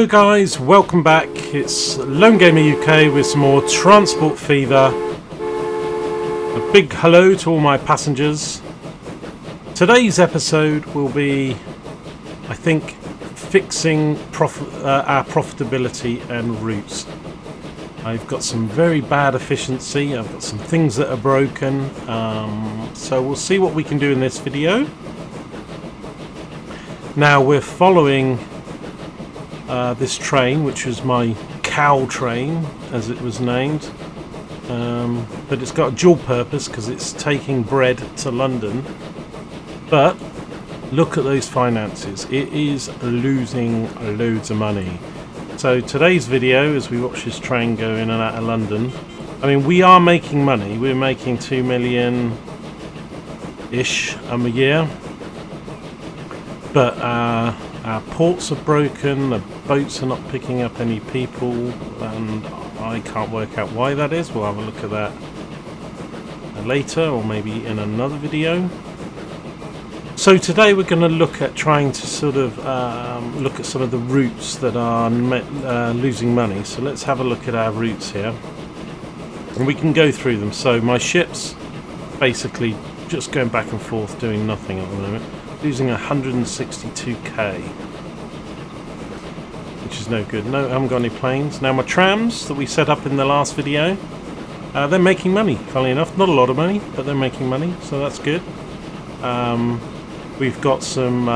Hello guys, welcome back. It's Lone Gamer UK with some more Transport Fever. A big hello to all my passengers. Today's episode will be, I think, fixing our profitability and routes. I've got some very bad efficiency, I've got some things that are broken, so we'll see what we can do in this video. Now we're following this train, which was my cow train as it was named, but it's got a dual purpose because it's taking bread to London. But look at those finances, it is losing loads of money. So today's video, as we watch this train go in and out of London, I mean, we are making money. We're making 2 million ish a year, but our ports are broken, the boats are not picking up any people, and I can't work out why that is. We'll have a look at that later, or maybe in another video. So today we're going to look at trying to sort of look at some of the routes that are losing money. So let's have a look at our routes here, and we can go through them. So my ship's basically just going back and forth doing nothing at the moment, losing 162k, which is no good. No, I haven't got any planes. Now my trams that we set up in the last video, they're making money, funnily enough. Not a lot of money, but they're making money, so that's good. We've got some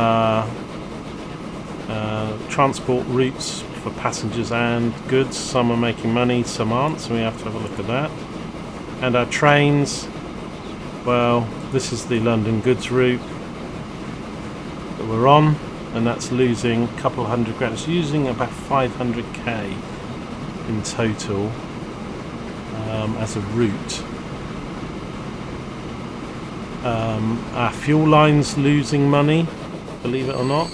transport routes for passengers and goods. Some are making money, some aren't, so we have to have a look at that. And our trains, well, this is the London goods route that we're on, and that's losing a couple of hundred grand. It's using about 500k in total as a route. Our fuel line's losing money, believe it or not.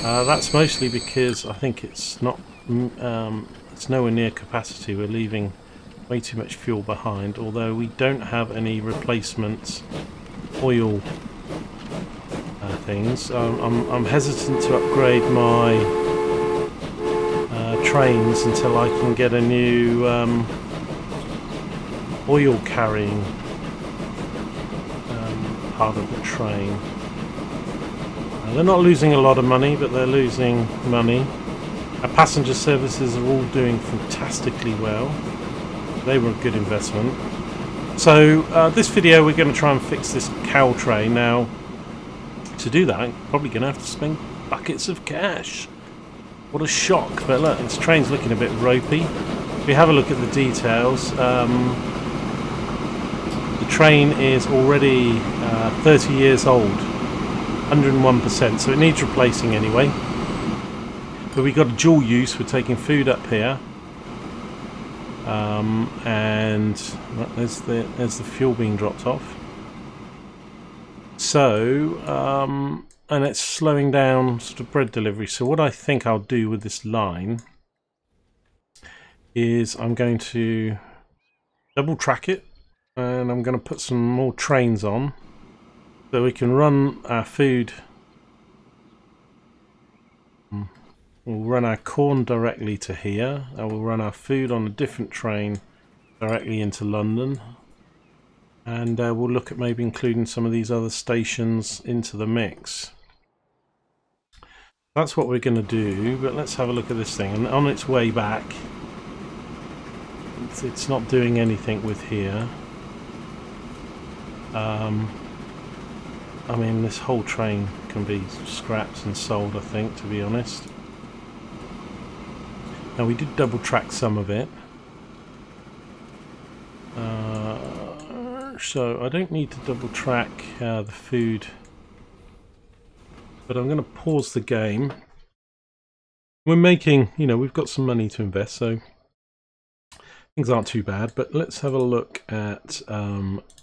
That's mostly because I think it's not it's nowhere near capacity. We're leaving way too much fuel behind, although we don't have any replacement oil things. I'm hesitant to upgrade my trains until I can get a new oil carrying part of the train. They're not losing a lot of money, but they're losing money. Our passenger services are all doing fantastically well. They were a good investment. So this video we're going to try and fix this cow train. Now to do that I'm probably going to have to spend buckets of cash. What a shock. But look, this train's looking a bit ropey. If we have a look at the details, the train is already 30 years old, 101%, so it needs replacing anyway. But we got a dual use. We're taking food up here, and there's the fuel being dropped off. So and it's slowing down sort of bread delivery. So what I think I'll do with this line is I'm going to double track it, and I'm going to put some more trains on so we can run our food. We'll run our corn directly to here, and we'll run our food on a different train directly into London, and we'll look at maybe including some of these other stations into the mix. That's what we're going to do, but let's have a look at this thing. And on its way back, it's not doing anything with here. I mean, this whole train can be scrapped and sold, I think, to be honest. Now we did double track some of it, so I don't need to double track the food, but I'm going to pause the game. We're making, you know, we've got some money to invest, so things aren't too bad. But let's have a look at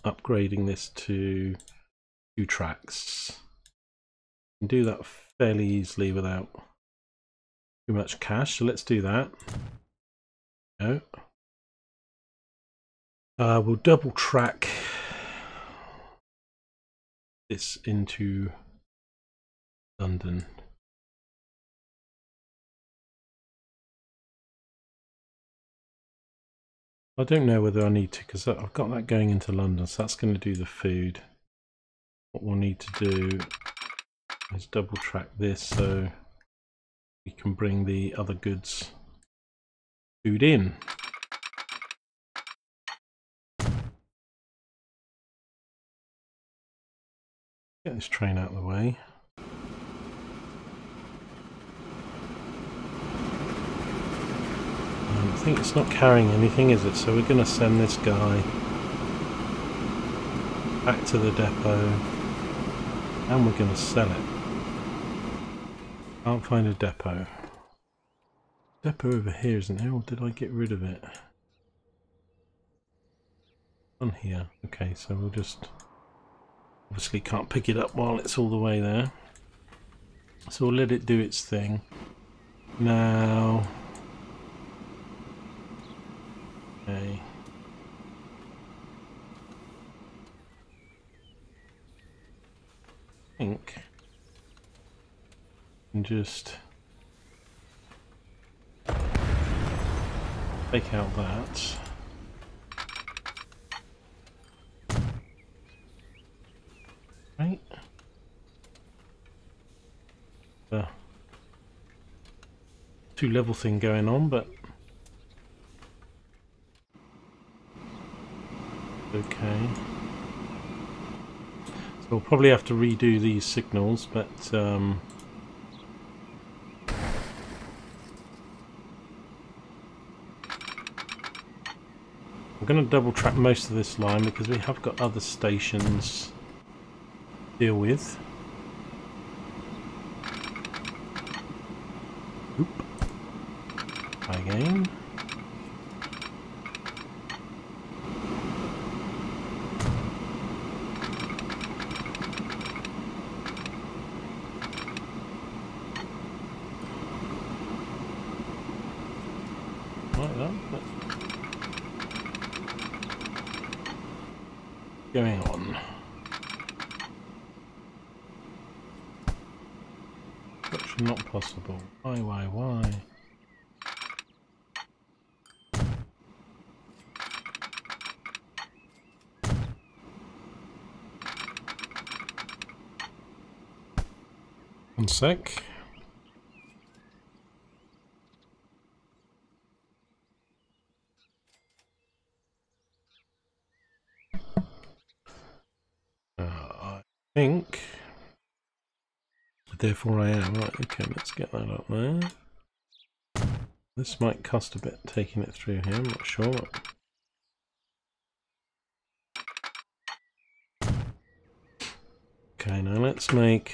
upgrading this to 2 tracks. You can do that fairly easily without too much cash, so let's do that. No. We'll double track this into London. I don't know whether I need to, because I've got that going into London, so that's going to do the food. What we'll need to do is double track this so we can bring the other goods food in. Get this train out of the way. I think it's not carrying anything, is it? So we're going to send this guy back to the depot and we're going to sell it. Can't find a depot. Depot over here, isn't there? Or did I get rid of it? On here. Okay, so we'll just... Obviously can't pick it up while it's all the way there. So we'll let it do its thing. Now... Okay. I think... And just... Take out that. Right. Two-level thing going on, but okay. So we'll probably have to redo these signals, but we're going to double track most of this line because we have got other stations to deal with. Oop. Try again. Like that. Going on. That's not possible. Why? One sec. I think... Therefore I am. Right, okay, let's get that up there. This might cost a bit taking it through here, I'm not sure. Okay, now let's make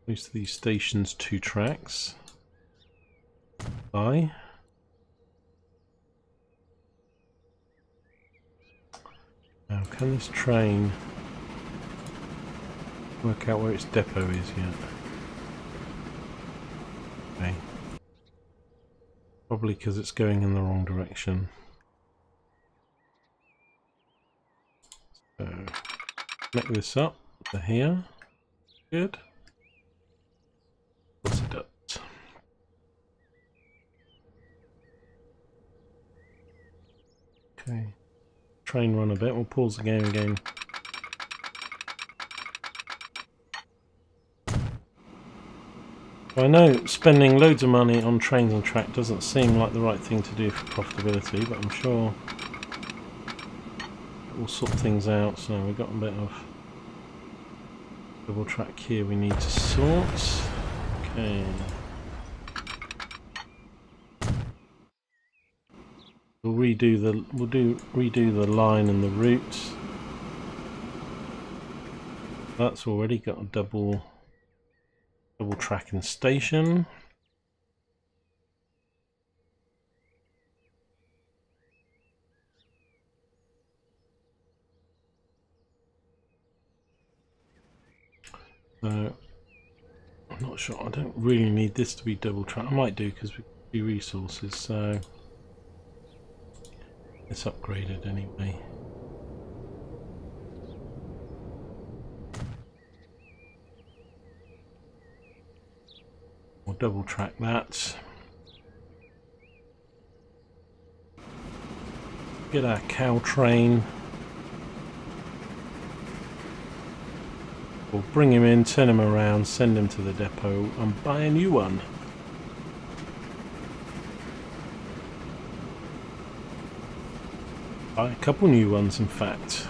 most of these stations 2 tracks. Now can this train work out where its depot is yet? Okay. Probably because it's going in the wrong direction. So, connect this up to here. Good. What's it does? Okay. Train run a bit. We'll pause the game again. I know spending loads of money on trains and track doesn't seem like the right thing to do for profitability, but I'm sure we'll sort things out. So we've got a bit of double track here we need to sort. Okay. We'll redo the line and the route. That's already got a double track and station. So I'm not sure. I don't really need this to be double track. I might do because we do resources. So it's upgraded anyway. We'll double track that. Get our cow train. We'll bring him in, turn him around, send him to the depot and buy a new one. Buy a couple new ones, in fact.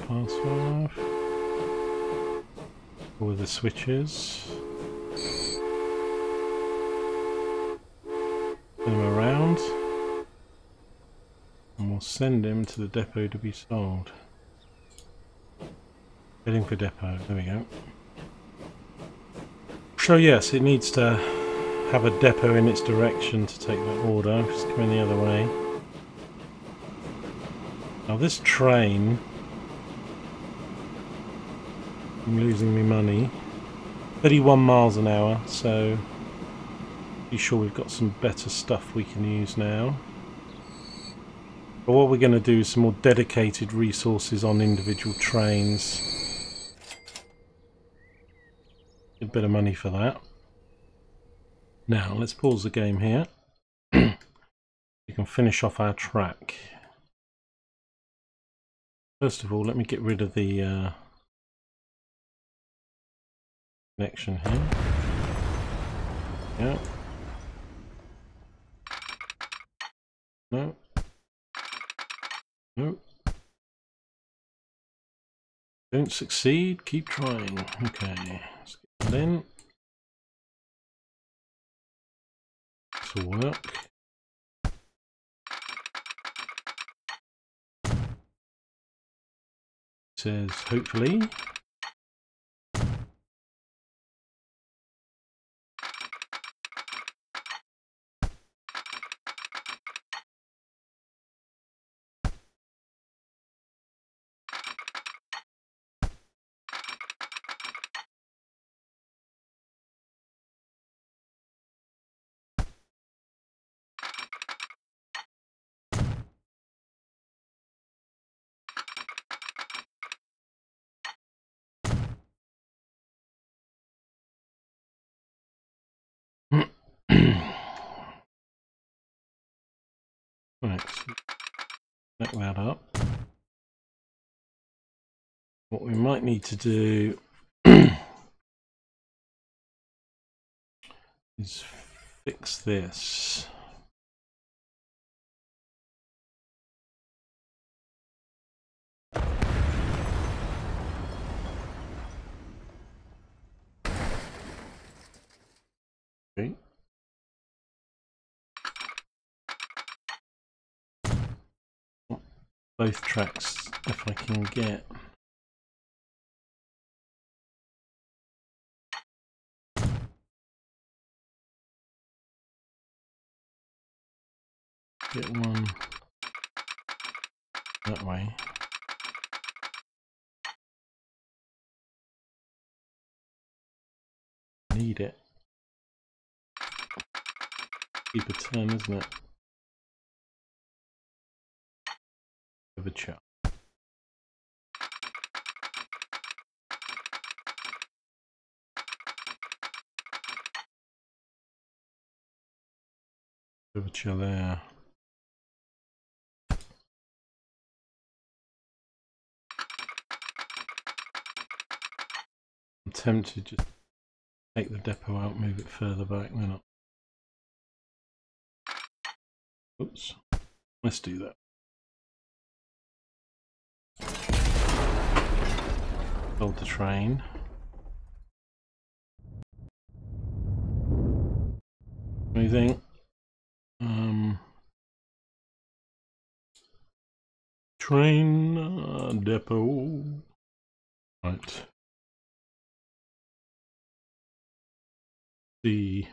Password. All the switches. Turn him around. And we'll send him to the depot to be sold. Heading for depot. There we go. So yes, it needs to have a depot in its direction to take that order. Just coming the other way. Now this train, I'm losing me money. 31 miles an hour, so be sure we've got some better stuff we can use now. But what we're going to do is some more dedicated resources on individual trains. Get a bit of money for that. Now let's pause the game here. We can finish off our track. First of all, let me get rid of the connection here. Yeah. No. No. Don't succeed, keep trying. Okay, let's get that in. This will work. It says hopefully. Right, so back that up. What we might need to do is fix this. Okay. Both tracks, if I can get. Get one that way. Need it. Keep a turn, isn't it? Have a chat. Have a chill there. I'm tempted to just take the depot out, move it further back, then up. Oops. Let's do that. Hold the train. Anything? Train depot. Right. The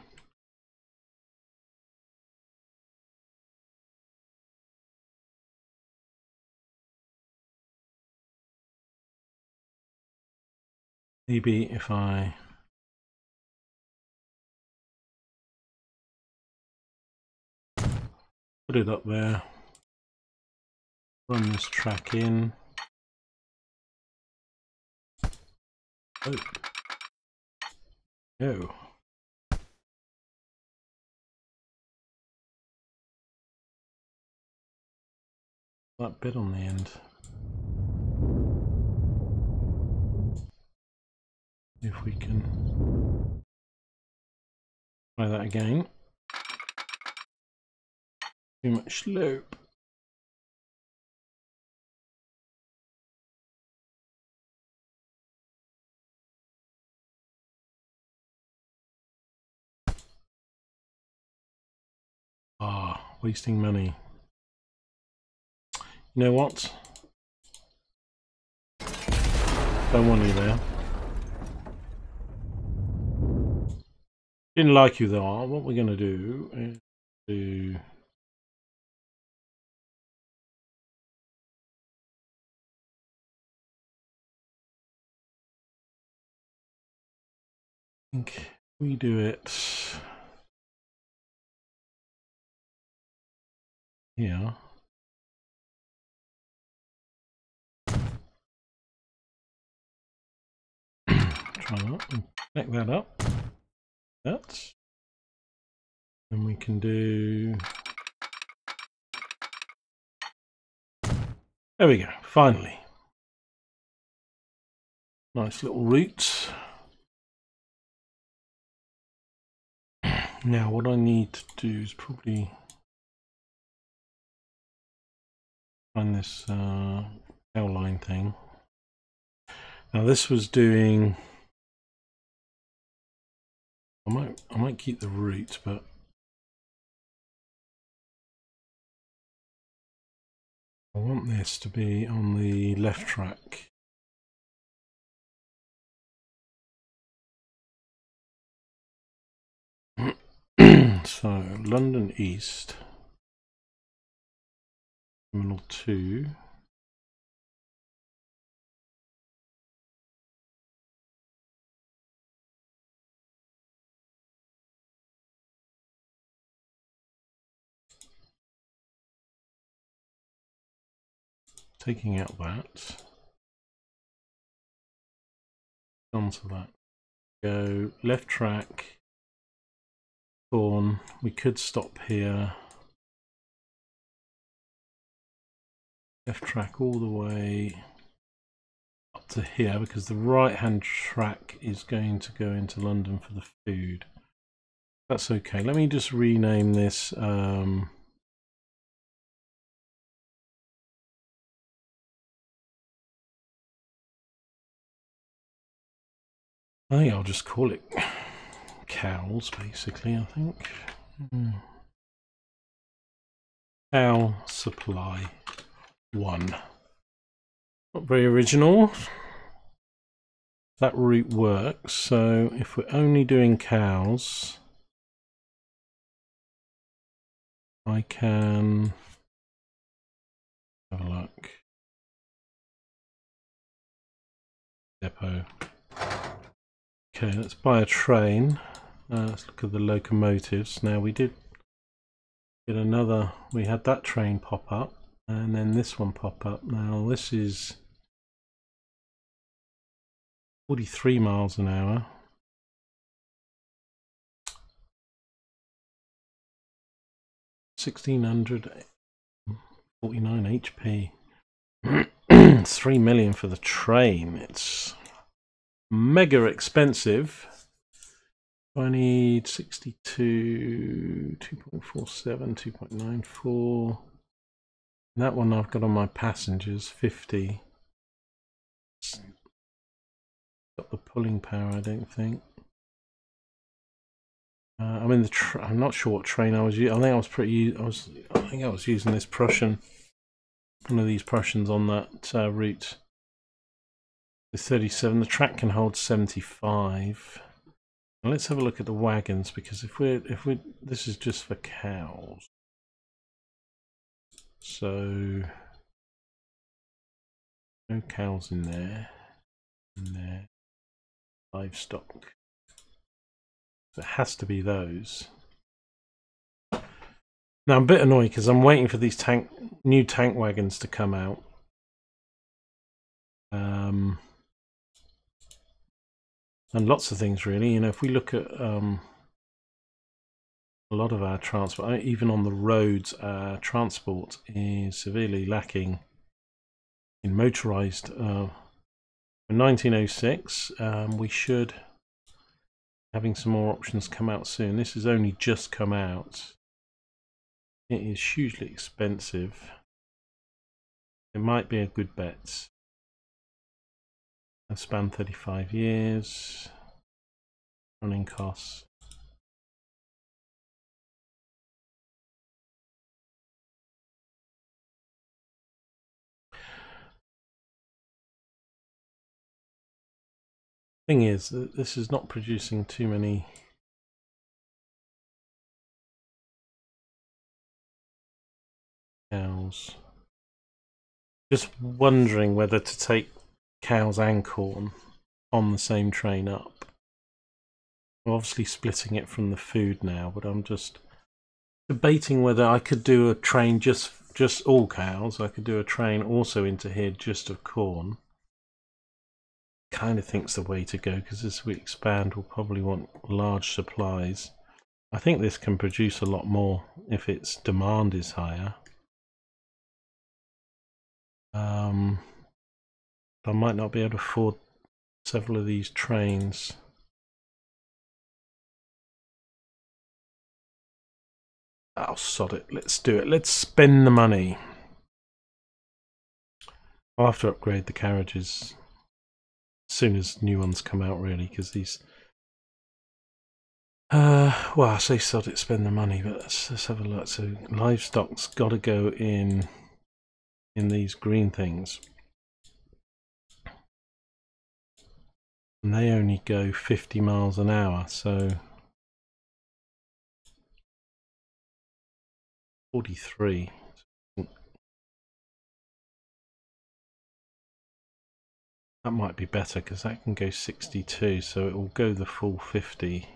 maybe if I Put it up there. Run this track in. Oh. No. That bit on the end. If we can try that again. Too much slope. Ah, wasting money. You know what? Don't want you there. Didn't like you though. What we're going to do is do... I think we do it here. Try that and connect that up. That. And we can do... There we go, finally. Nice little route. Now what I need to do is probably find this line thing. Now this was doing... I might keep the route, but I want this to be on the left track. So London East, Terminal 2. Taking out that, onto that. Go left track, Thorn. We could stop here. Left track all the way up to here because the right hand track is going to go into London for the food. That's okay. Let me just rename this. I think I'll just call it cows, basically, I think. Cow supply 1. Not very original. That route works, so if we're only doing cows, I can have a look. Depot. Okay, let's buy a train. Let's look at the locomotives. Now we did get another, we had that train pop up and then this one pop up. Now this is 43 miles an hour. 1649 HP. It's 3 million for the train. It's mega expensive. I need 62, 2.47, 2.94. That one I've got on my passengers, 50. Got the pulling power, I don't think. I'm in the. I'm not sure what train I was using. I think I was pretty. I think I was using this Prussian. One of these Prussians on that route. The 37. The track can hold 75. Now let's have a look at the wagons because if we this is just for cows. So no cows in there. In there. Livestock. So it has to be those. Now I'm a bit annoyed because I'm waiting for these new tank wagons to come out. And lots of things really. You know, if we look at a lot of our transport, even on the roads, transport is severely lacking in motorized. In 1906, we should having some more options come out soon. This has only just come out. It is hugely expensive. It might be a good bet. A span 35 years. Running costs. Thing is, this is not producing too many cows. Just wondering whether to take cows and corn on the same train up. I'm obviously splitting it from the food now, but I'm just debating whether I could do a train just all cows. I could do a train also into here just of corn. Kind of think's the way to go, because as we expand we'll probably want large supplies. I think this can produce a lot more if its demand is higher. I might not be able to afford several of these trains. Oh, sod it. Let's do it. Let's spend the money. I'll have to upgrade the carriages as soon as new ones come out, really, because these... well, I say sod it, spend the money, but let's have a look. So livestock's got to go in these green things. And they only go 50 miles an hour, so 43. That might be better because that can go 62, so it will go the full 50.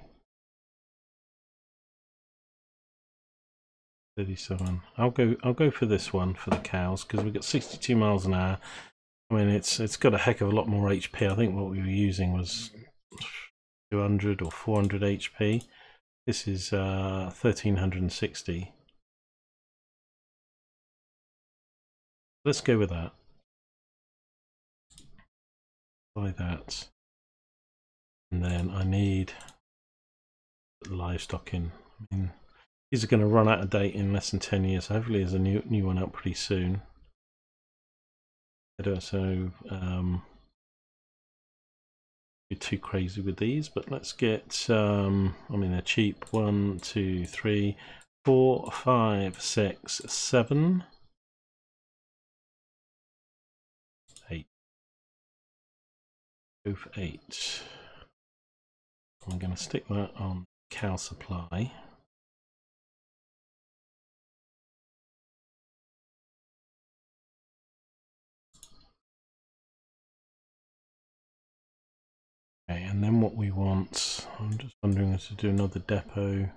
37. I'll go for this one for the cows because we've got 62 miles an hour. I mean, it's got a heck of a lot more HP. I think what we were using was 200 or 400 HP. This is 1360. Let's go with that. Buy that. And then I need livestock in. I mean, these are going to run out of date in less than 10 years. Hopefully there's a new one out pretty soon. So be too crazy with these, but let's get I mean, they're cheap. 1 2 3 4 5 6 7 8. Go for 8. I'm going to stick that on cow supply. Okay, and then what we want, I'm just wondering if to do another depot,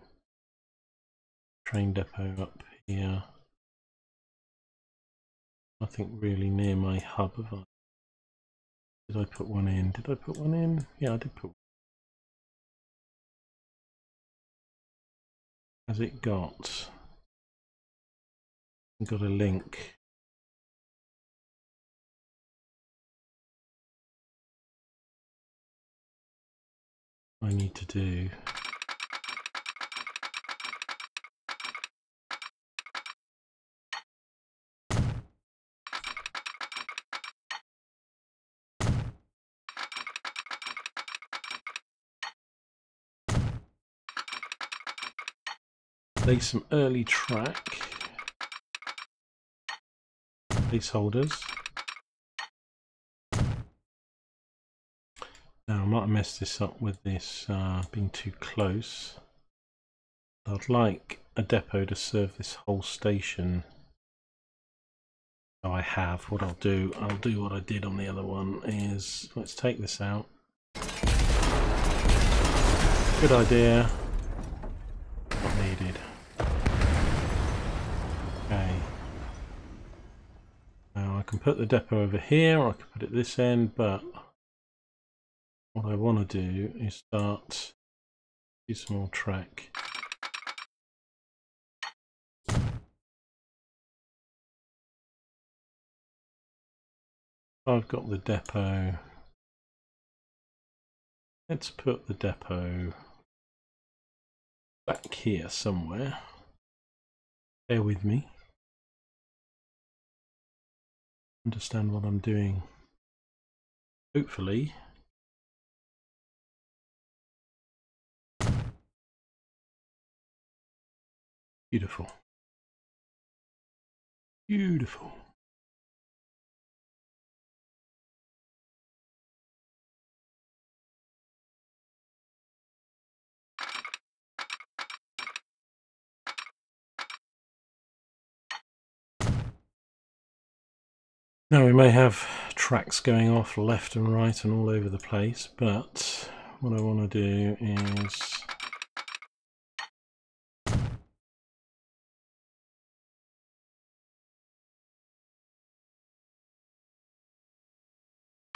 train depot up here. Nothing really near my hub, have I? Did I put one in? Did I put one in? Yeah, I did put one. Has it got a link? I need to do. Lay some early track placeholders. Now I might have messed this up with this being too close. I'd like a depot to serve this whole station. So I have. What I'll do what I did on the other one is, let's take this out. Good idea. Not needed. Okay. Now I can put the depot over here, or I can put it this end, but what I want to do is start do some more track. I've got the depot. Let's put the depot back here somewhere. Bear with me. Understand what I'm doing. Hopefully. Beautiful. Beautiful. Now we may have tracks going off left and right and all over the place, but what I want to do is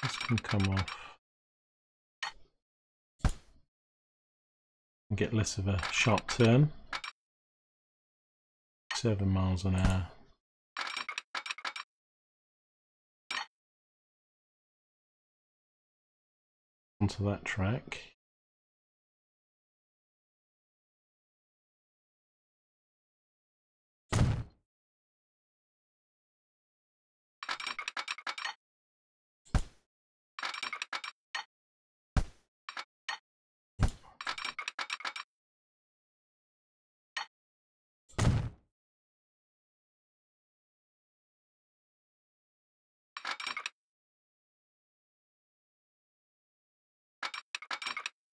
this can come off and get less of a sharp turn. 7 miles an hour. Onto that track.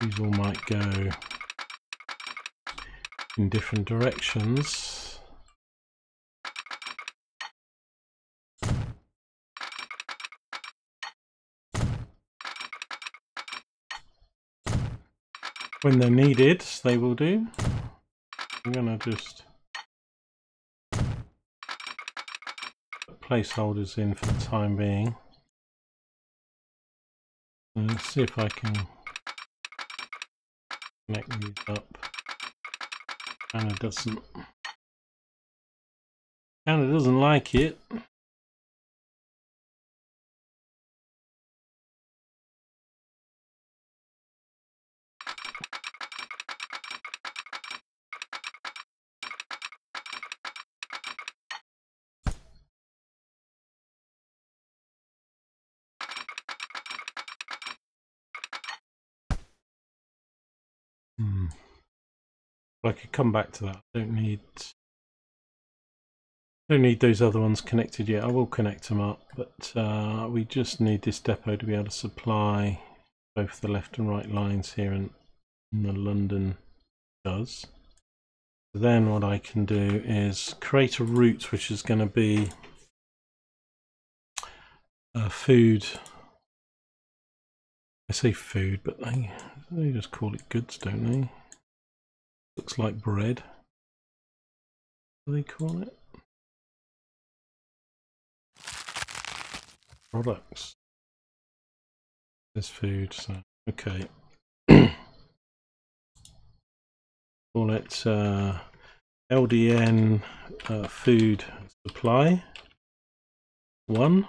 These all might go in different directions. When they're needed, they will do. I'm going to just put placeholders in for the time being. And let's see if I can connect these up. And it doesn't like it. But I could come back to that. I don't need those other ones connected yet. I will connect them up, but we just need this depot to be able to supply both the left and right lines here, and the London does. Then what I can do is create a route which is going to be food. I say food, but they just call it goods, don't they? Looks like bread. What do they call it? Products. There's food, so okay. Call it LDN food supply 1.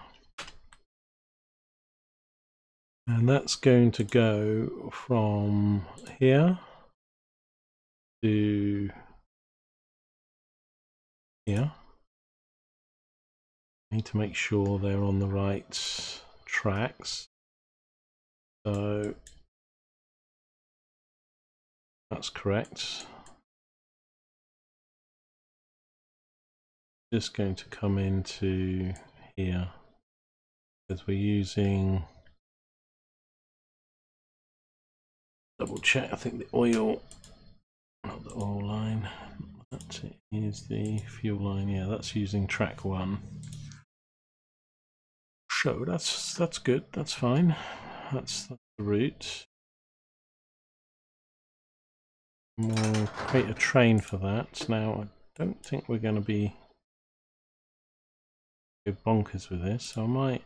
And that's going to go from here to here. I need to make sure they're on the right tracks. So that's correct. Just going to come into here because we're using, double check, I think the oil, not the oil line, that is the fuel line. Yeah, that's using track 1. So that's good, that's fine. That's the route. We'll create a train for that. Now I don't think we're going to be go bonkers with this, so I might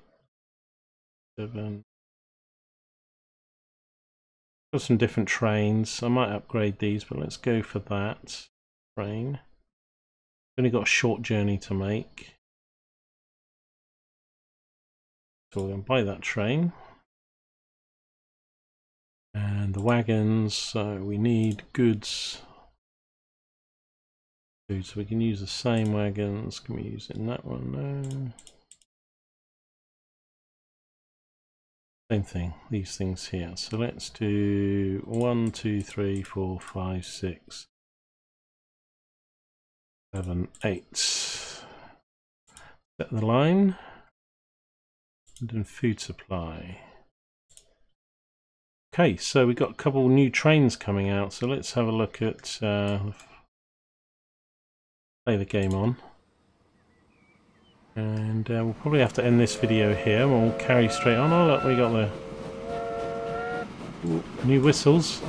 got some different trains. I might upgrade these, but let's go for that train. Only got a short journey to make, so we're going to buy that train. And the wagons, so we need goods. Food, so we can use the same wagons. Can we use it in that one? No. Same thing, these things here. So let's do 1, 2, 3, 4, 5, 6, 7, 8. Set the line. And then food supply. Okay, so we've got a couple new trains coming out. So let's have a look at play the game on. And we'll probably have to end this video here and we'll carry straight on. Oh look, we got the new whistles.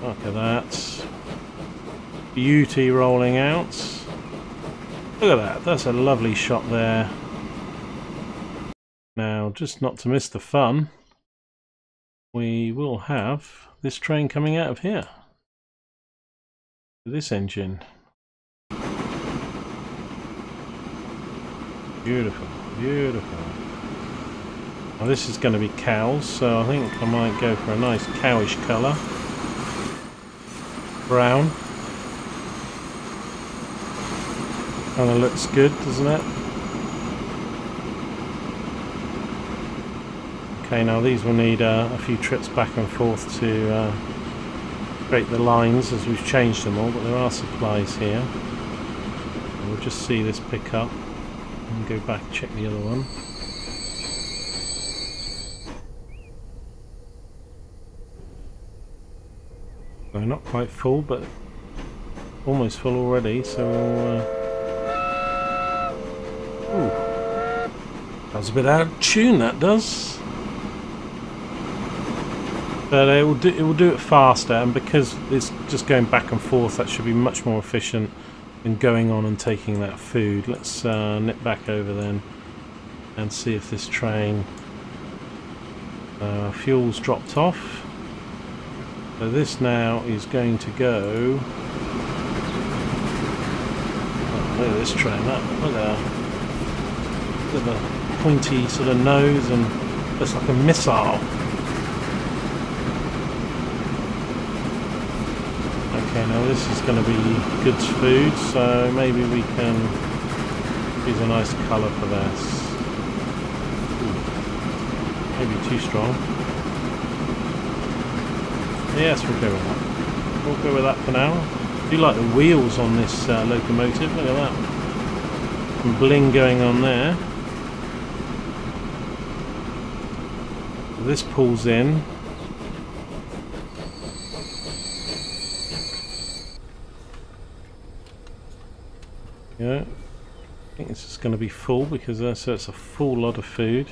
Look at that. Beauty rolling out. Look at that, that's a lovely shot there. Now, just not to miss the fun, we will have this train coming out of here. This engine. Beautiful, beautiful. Now this is going to be cows, so I think I might go for a nice cowish colour. Brown. Kind of looks good, doesn't it? Okay, now these will need a few trips back and forth to create the lines as we've changed them all, but there are supplies here. And we'll just see this pick up. And go back and check the other one. So not quite full, but almost full already. So ooh, that was a bit out of tune. That does, but it will do it faster, and because it's just going back and forth, that should be much more efficient and going on and taking that food. Let's nip back over then and see if this train fuel's dropped off. So this now is going to go. Oh, look at this train. Look at the pointy sort of nose and looks like a missile. Okay, now this is going to be goods food, so maybe we can use a nice colour for this. Ooh, maybe too strong. Yes, we'll go with that. We'll go with that for now. I do like the wheels on this locomotive. Look at that. Some bling going on there. This pulls in. Yeah, I think this is going to be full because so it's a full lot of food.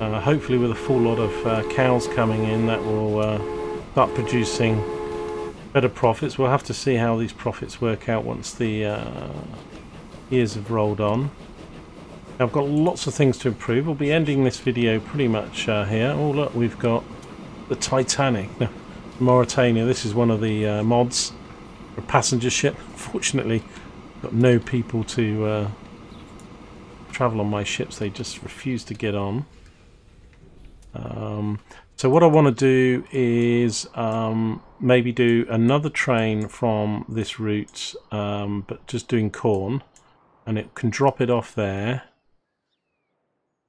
Hopefully with a full lot of cows coming in, that will start producing better profits. We'll have to see how these profits work out once the years have rolled on. Now, I've got lots of things to improve. We'll be ending this video pretty much here. Oh look, we've got the Titanic. No, Mauritania. This is one of the mods. A passenger ship. Fortunately, got no people to travel on my ships. They just refuse to get on. So what I want to do is maybe do another train from this route, but just doing corn, and it can drop it off there,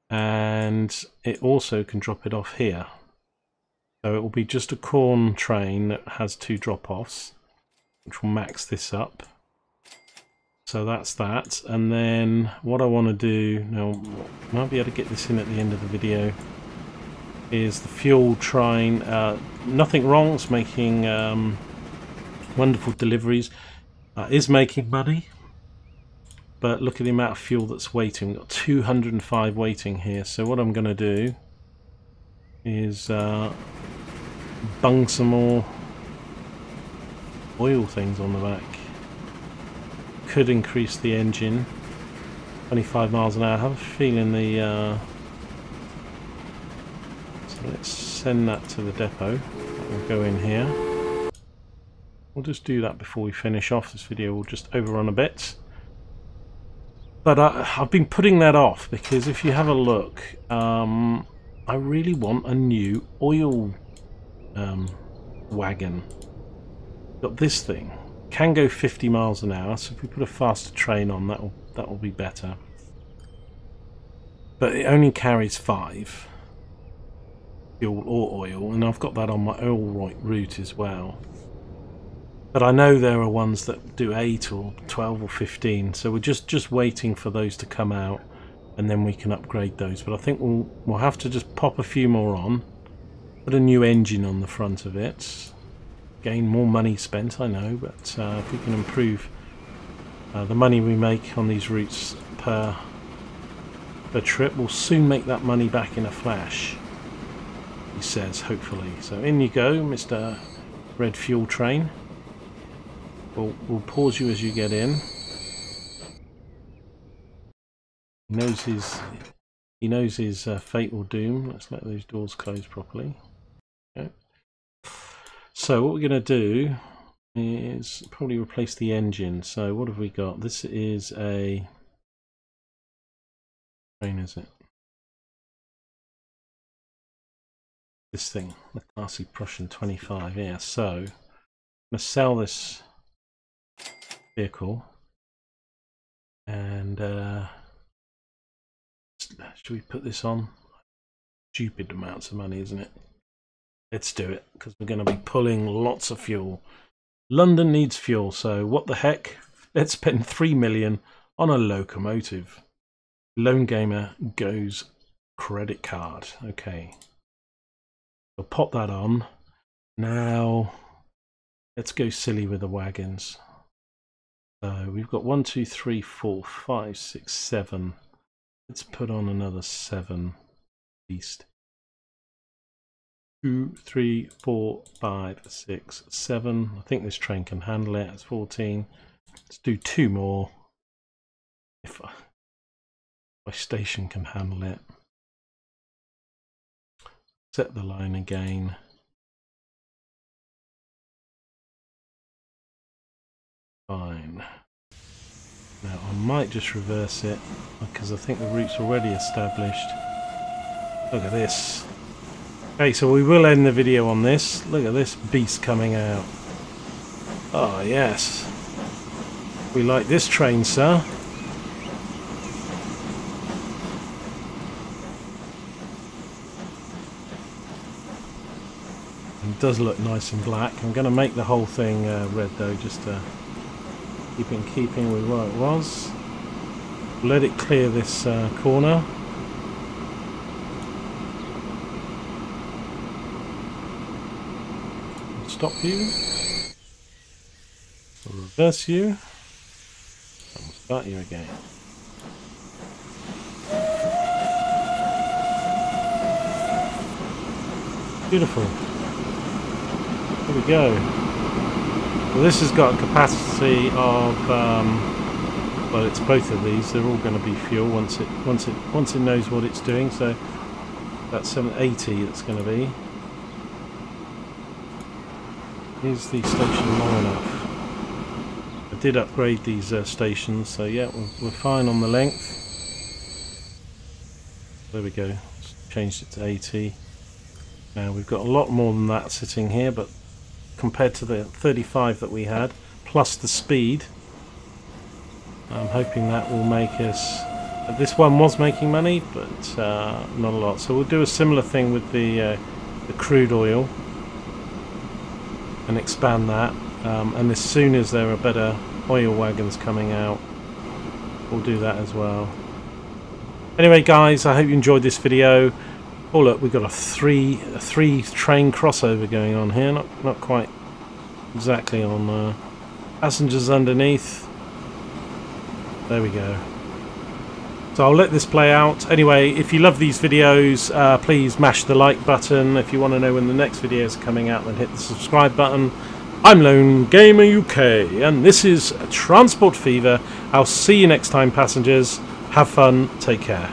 and it also can drop it off here. So it will be just a corn train that has 2 drop-offs, which will max this up. So that's that. And then what I want to do now, I might be able to get this in at the end of the video, is the fuel train. Nothing wrong, it's making wonderful deliveries, is making money, but look at the amount of fuel that's waiting. We've got 205 waiting here. So what I'm going to do is bung some more oil things on the back. could increase the engine 25 miles an hour. I have a feeling the so let's send that to the depot. We'll go in here. We'll just do that before we finish off. This video will just overrun a bit. But I've been putting that off because if you have a look, I really want a new oil wagon. Got this thing. Can go 50 miles an hour, so if we put a faster train on, that will be better. But it only carries 5 fuel or oil, and I've got that on my oil route as well. But I know there are ones that do 8 or 12 or 15, so we're just waiting for those to come out, and then we can upgrade those. But I think we'll have to just pop a few more on, put a new engine on the front of it, gain more money spent, I know, but if we can improve the money we make on these routes per trip, we'll soon make that money back in a flash, he says, hopefully. So in you go, Mr. Red Fuel Train. We'll pause you as you get in. He knows his fate will doom. Let's let those doors close properly. Okay. So what we're going to do is probably replace the engine. So what have we got? This is a train, is it? This thing, the classy Prussian 25. Yeah. So I'm going to sell this vehicle, and should we put this on? Stupid amounts of money, isn't it? Let's do it, because we're going to be pulling lots of fuel. London needs fuel, so what the heck? Let's spend 3 million on a locomotive. Lone Gamer goes credit card. Okay, we'll pop that on. Now let's go silly with the wagons. So we've got 1, 2, 3, 4, 5, 6, 7. Let's put on another 7 at least. 2, 3, 4, 5, 6, 7. I think this train can handle it. It's 14. Let's do 2 more. If my station can handle it. Set the line again. Fine. Now I might just reverse it because I think the route's already established. Look at this. Okay, so we will end the video on this. Look at this beast coming out. Oh yes. We like this train, sir. It does look nice and black. I'm going to make the whole thing red though, just to keep in keeping with what it was. Let it clear this corner. Stop you. We'll reverse you. And we'll start you again. Beautiful. There we go. Well, this has got a capacity of well, it's both of these. They're all going to be fuel once it knows what it's doing. So that's 780. That's going to be. Is the station long enough? I did upgrade these stations, so yeah, we're fine on the length. There we go. Changed it to 80. Now we've got a lot more than that sitting here, but compared to the 35 that we had, plus the speed, I'm hoping that will make us... This one was making money, but not a lot. So we'll do a similar thing with the crude oil and expand that. And as soon as there are better oil wagons coming out, we'll do that as well. Anyway, guys, I hope you enjoyed this video. Oh look, we've got a three train crossover going on here. Not quite exactly on passengers underneath. There we go. So I'll let this play out. Anyway, if you love these videos, please mash the like button. If you want to know when the next video is coming out, then hit the subscribe button. I'm Lone Gamer UK, and this is Transport Fever. I'll see you next time, passengers. Have fun. Take care.